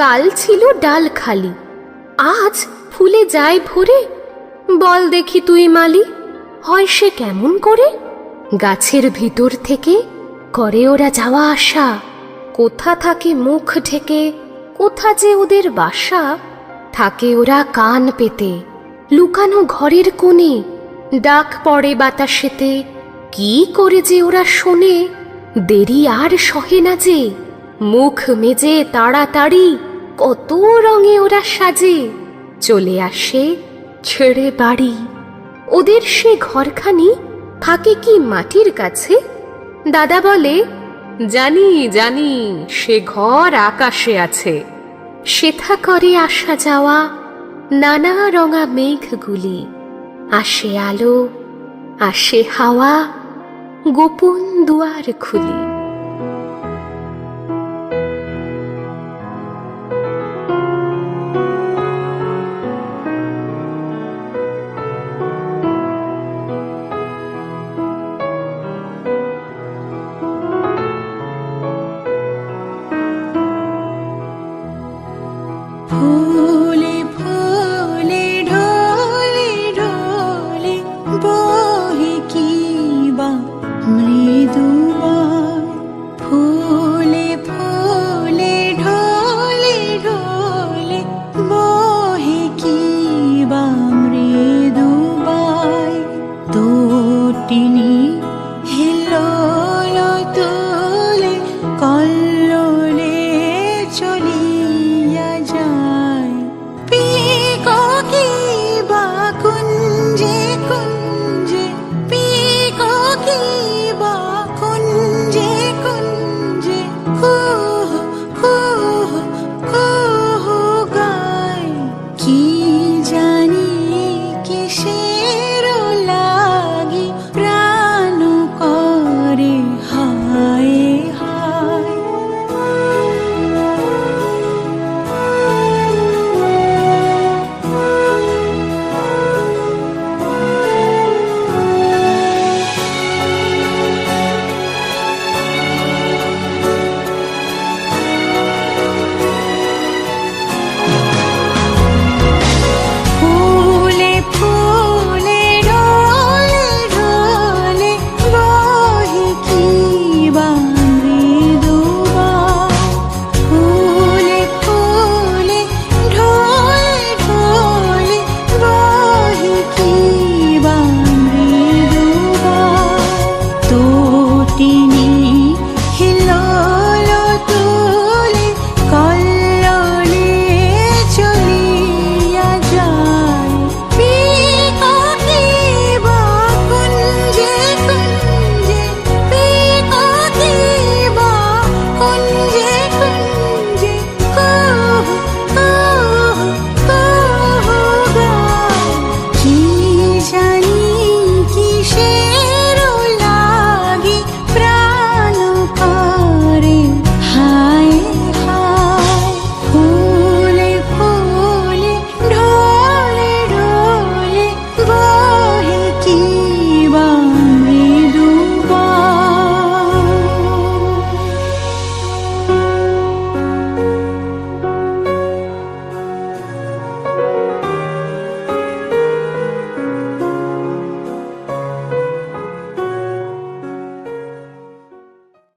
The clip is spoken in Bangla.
কাল ছিল ডাল খালি, আজ ফুলে যায় ভরে। বল দেখি তুই মালি, হয় সে কেমন করে? গাছের ভিতর থেকে করে ওরা যাওয়া আসা, কোথা থাকে মুখ ঢেকে, কোথা যে ওদের বাসা। থাকে ওরা কান পেতে লুকানো ঘরের কোণে, ডাক পড়ে বাতাসেতে, কি করে যে ওরা শোনে। দেরি আর সহে না যে, মুখ মেজে তাড়াতাড়ি কত রঙে ওরা সাজে। চলে আসে ছেড়ে বাড়ি, ওদের সে ঘরখানি থাকে কি মাটির কাছে? দাদা বলে, জানি জানি সে ঘর আকাশে আছে। সেথা করে আসা যাওয়া নানা রঙা মেঘগুলি, আসে আলো আসে হাওয়া, গোপন দুয়ার খুলি।